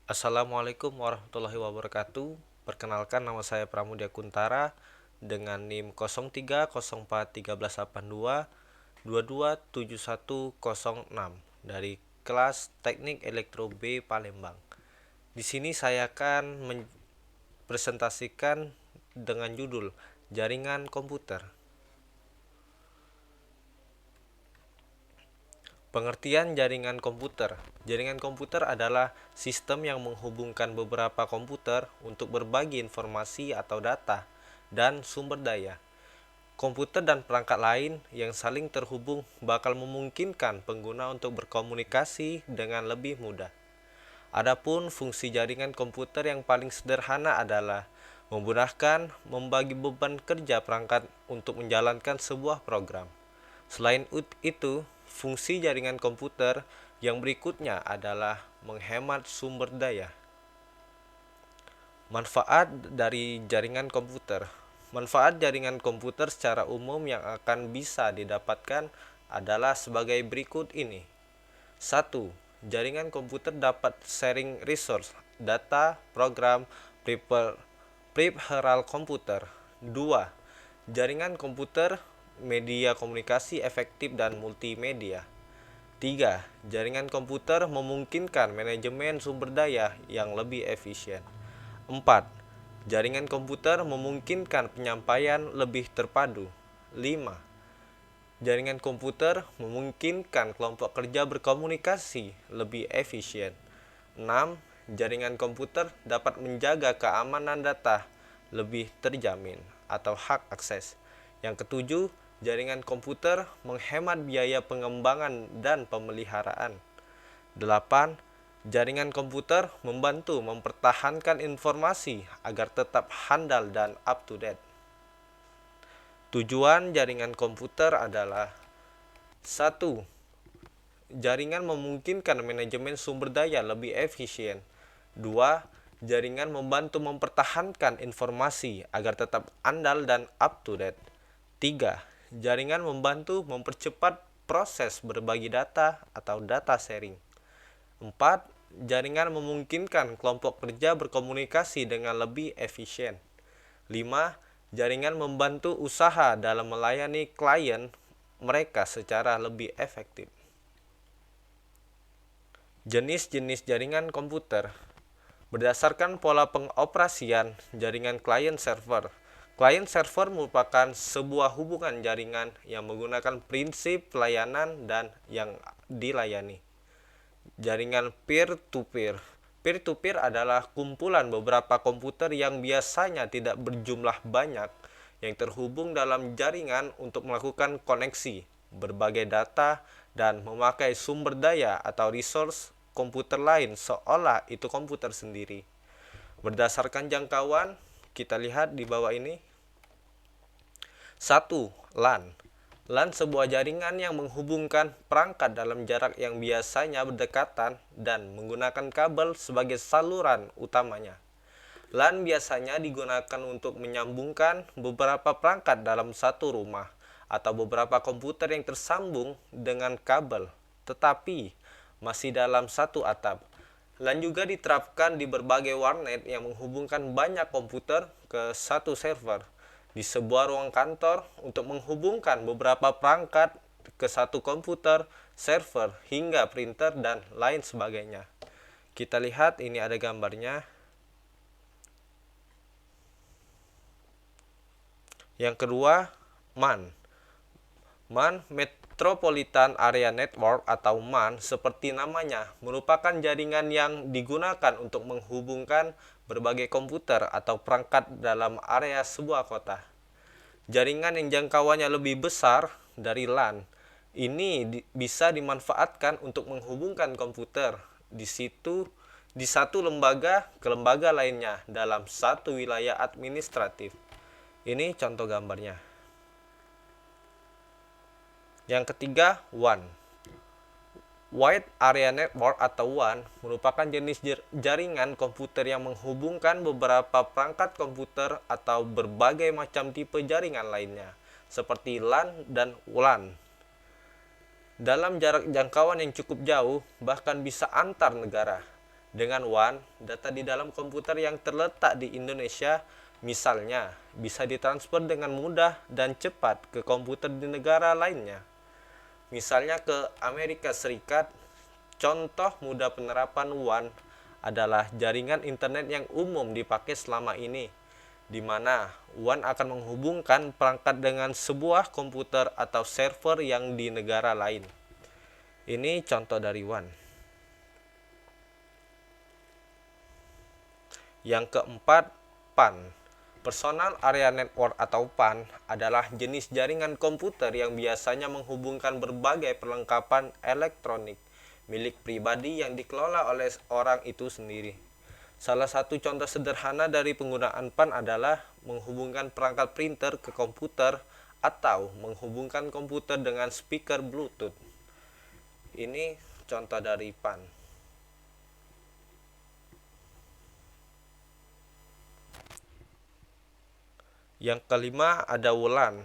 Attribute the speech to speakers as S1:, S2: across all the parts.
S1: Assalamualaikum warahmatullahi wabarakatuh. Perkenalkan, nama saya Pramudia Kuntara dengan NIM 03041382 dari kelas Teknik Elektro B Palembang. Di sini saya akan presentasikan dengan judul Jaringan Komputer. Pengertian jaringan komputer. Jaringan komputer adalah sistem yang menghubungkan beberapa komputer untuk berbagi informasi atau data dan sumber daya. Komputer dan perangkat lain yang saling terhubung bakal memungkinkan pengguna untuk berkomunikasi dengan lebih mudah. Adapun fungsi jaringan komputer yang paling sederhana adalah memudahkan membagi beban kerja perangkat untuk menjalankan sebuah program. Selain itu, fungsi jaringan komputer yang berikutnya adalah menghemat sumber daya. Manfaat dari jaringan komputer. Manfaat jaringan komputer secara umum yang akan bisa didapatkan adalah sebagai berikut ini. 1. Jaringan komputer dapat sharing resource, data, program, peripheral komputer. 2. Jaringan komputer, media komunikasi efektif dan multimedia. 3. Jaringan komputer memungkinkan manajemen sumber daya yang lebih efisien. 4. Jaringan komputer memungkinkan penyampaian lebih terpadu. 5. Jaringan komputer memungkinkan kelompok kerja berkomunikasi lebih efisien. 6. Jaringan komputer dapat menjaga keamanan data lebih terjamin atau hak akses. Yang ketujuh, jaringan komputer menghemat biaya pengembangan dan pemeliharaan. 8. Jaringan komputer membantu mempertahankan informasi agar tetap handal dan up to date. Tujuan jaringan komputer adalah 1. Jaringan memungkinkan manajemen sumber daya lebih efisien. 2. Jaringan membantu mempertahankan informasi agar tetap andal dan up to date. 3. Jaringan membantu mempercepat proses berbagi data atau data sharing. 4. Jaringan memungkinkan kelompok kerja berkomunikasi dengan lebih efisien. 5. Jaringan membantu usaha dalam melayani klien mereka secara lebih efektif. Jenis-jenis jaringan komputer. Berdasarkan pola pengoperasian jaringan client-server. Client-server merupakan sebuah hubungan jaringan yang menggunakan prinsip pelayanan dan yang dilayani. Jaringan peer-to-peer. Peer-to-peer adalah kumpulan beberapa komputer yang biasanya tidak berjumlah banyak yang terhubung dalam jaringan untuk melakukan koneksi, berbagi data, dan memakai sumber daya atau resource komputer lain seolah itu komputer sendiri. Berdasarkan jangkauan, kita lihat di bawah ini. 1. LAN. LAN sebuah jaringan yang menghubungkan perangkat dalam jarak yang biasanya berdekatan dan menggunakan kabel sebagai saluran utamanya. LAN biasanya digunakan untuk menyambungkan beberapa perangkat dalam satu rumah atau beberapa komputer yang tersambung dengan kabel, tetapi masih dalam satu atap. LAN juga diterapkan di berbagai warnet yang menghubungkan banyak komputer ke satu server di sebuah ruang kantor untuk menghubungkan beberapa perangkat ke satu komputer, server, hingga printer dan lain sebagainya. Kita lihat ini ada gambarnya. Yang kedua, MAN. MAN, Metropolitan Area Network atau MAN seperti namanya, merupakan jaringan yang digunakan untuk menghubungkan berbagai komputer atau perangkat dalam area sebuah kota. Jaringan yang jangkauannya lebih besar dari LAN ini bisa dimanfaatkan untuk menghubungkan komputer di satu lembaga ke lembaga lainnya dalam satu wilayah administratif. Ini contoh gambarnya. Yang ketiga, WAN. Wide Area Network atau WAN merupakan jenis jaringan komputer yang menghubungkan beberapa perangkat komputer atau berbagai macam tipe jaringan lainnya, seperti LAN dan WLAN. Dalam jarak jangkauan yang cukup jauh, bahkan bisa antar negara. Dengan WAN, data di dalam komputer yang terletak di Indonesia misalnya bisa ditransfer dengan mudah dan cepat ke komputer di negara lainnya. Misalnya ke Amerika Serikat. Contoh mudah penerapan WAN adalah jaringan internet yang umum dipakai selama ini, di mana WAN akan menghubungkan perangkat dengan sebuah komputer atau server yang di negara lain. Ini contoh dari WAN. Yang keempat, PAN. Personal Area Network atau PAN adalah jenis jaringan komputer yang biasanya menghubungkan berbagai perlengkapan elektronik milik pribadi yang dikelola oleh orang itu sendiri. Salah satu contoh sederhana dari penggunaan PAN adalah menghubungkan perangkat printer ke komputer atau menghubungkan komputer dengan speaker Bluetooth. Ini contoh dari PAN. Yang kelima ada WLAN.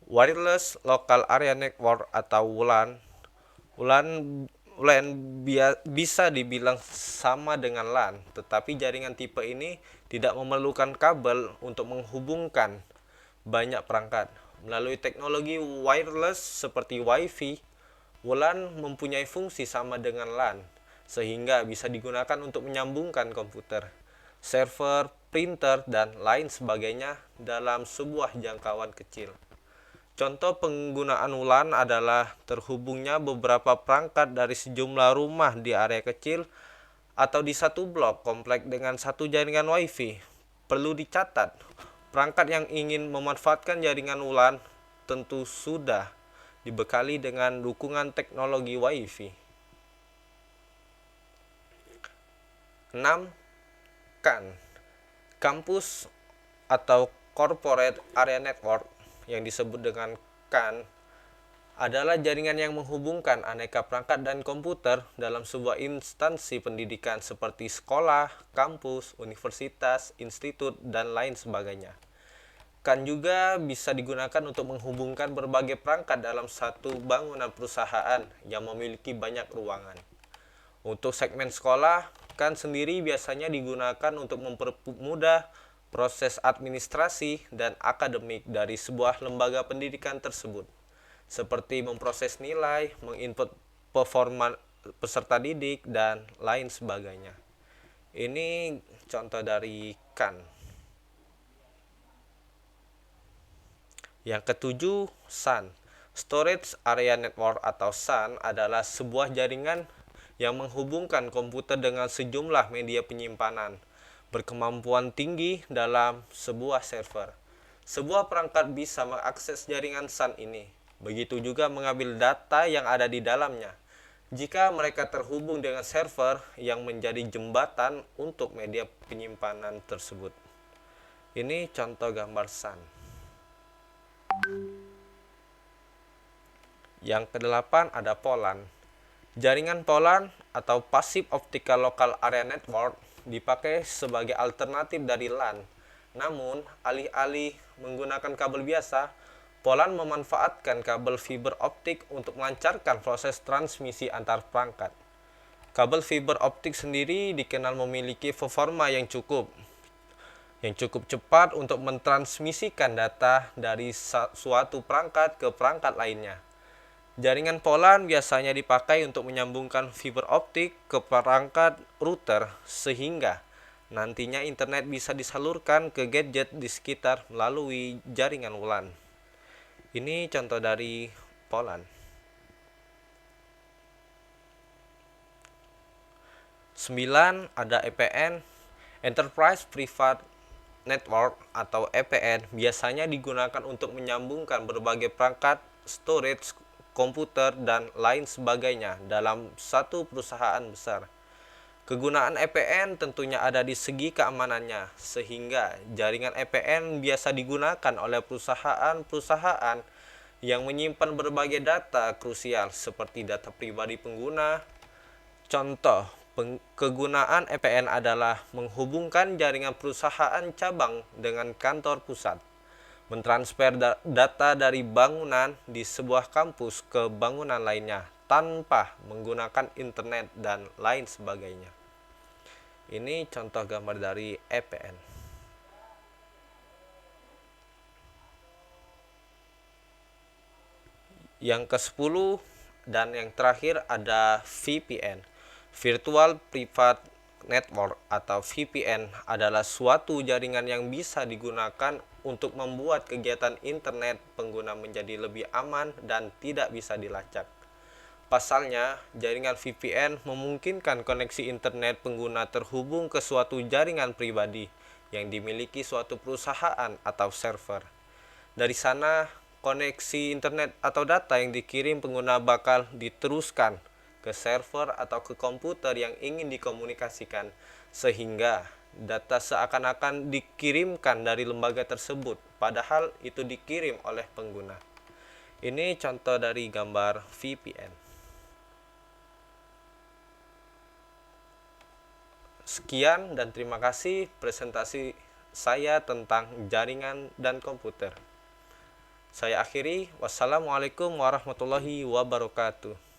S1: Wireless Local Area Network atau WLAN. WLAN bisa dibilang sama dengan LAN, tetapi jaringan tipe ini tidak memerlukan kabel untuk menghubungkan banyak perangkat. Melalui teknologi wireless seperti Wi-Fi, WLAN mempunyai fungsi sama dengan LAN, sehingga bisa digunakan untuk menyambungkan komputer, server, printer, dan lain sebagainya dalam sebuah jangkauan kecil. Contoh penggunaan WLAN adalah terhubungnya beberapa perangkat dari sejumlah rumah di area kecil atau di satu blok komplek dengan satu jaringan Wi-Fi. Perlu dicatat, perangkat yang ingin memanfaatkan jaringan WLAN tentu sudah dibekali dengan dukungan teknologi Wi-Fi. 6. CAN. Kampus atau Corporate Area Network yang disebut dengan CAN adalah jaringan yang menghubungkan aneka perangkat dan komputer dalam sebuah instansi pendidikan seperti sekolah, kampus, universitas, institut, dan lain sebagainya. CAN juga bisa digunakan untuk menghubungkan berbagai perangkat dalam satu bangunan perusahaan yang memiliki banyak ruangan. Untuk segmen sekolah, CAN sendiri biasanya digunakan untuk mempermudah proses administrasi dan akademik dari sebuah lembaga pendidikan tersebut, seperti memproses nilai, menginput performa peserta didik, dan lain sebagainya. Ini contoh dari CAN. Yang ketujuh, SAN. Storage Area Network atau SAN adalah sebuah jaringan yang menghubungkan komputer dengan sejumlah media penyimpanan berkemampuan tinggi dalam sebuah server. Sebuah perangkat bisa mengakses jaringan SAN ini, begitu juga mengambil data yang ada di dalamnya. Jika mereka terhubung dengan server yang menjadi jembatan untuk media penyimpanan tersebut. Ini contoh gambar SAN. Yang kedelapan ada POLAN. Jaringan POLAN atau Passive Optical Local Area Network dipakai sebagai alternatif dari LAN. Namun, alih-alih menggunakan kabel biasa, POLAN memanfaatkan kabel fiber optik untuk melancarkan proses transmisi antar perangkat. Kabel fiber optik sendiri dikenal memiliki performa yang cukup cepat untuk mentransmisikan data dari suatu perangkat ke perangkat lainnya. Jaringan POLAN biasanya dipakai untuk menyambungkan fiber optik ke perangkat router sehingga nantinya internet bisa disalurkan ke gadget di sekitar melalui jaringan WLAN. Ini contoh dari POLAN. 9. Ada EPN, Enterprise Private Network atau EPN biasanya digunakan untuk menyambungkan berbagai perangkat storage, komputer, dan lain sebagainya dalam satu perusahaan besar. Kegunaan EPN tentunya ada di segi keamanannya, sehingga jaringan EPN biasa digunakan oleh perusahaan-perusahaan yang menyimpan berbagai data krusial seperti data pribadi pengguna. Contoh kegunaan EPN adalah menghubungkan jaringan perusahaan cabang dengan kantor pusat, mentransfer data dari bangunan di sebuah kampus ke bangunan lainnya tanpa menggunakan internet dan lain sebagainya. Ini contoh gambar dari EPN. Yang ke-10 dan yang terakhir ada VPN. Virtual Private Network atau VPN adalah suatu jaringan yang bisa digunakan untuk membuat kegiatan internet pengguna menjadi lebih aman dan tidak bisa dilacak. Pasalnya, jaringan VPN memungkinkan koneksi internet pengguna terhubung ke suatu jaringan pribadi yang dimiliki suatu perusahaan atau server. Dari sana, koneksi internet atau data yang dikirim pengguna bakal diteruskan ke server atau ke komputer yang ingin dikomunikasikan, sehingga data seakan-akan dikirimkan dari lembaga tersebut, padahal itu dikirim oleh pengguna. Ini contoh dari gambar VPN. Sekian dan terima kasih presentasi saya tentang jaringan dan komputer. Saya akhiri, wassalamualaikum warahmatullahi wabarakatuh.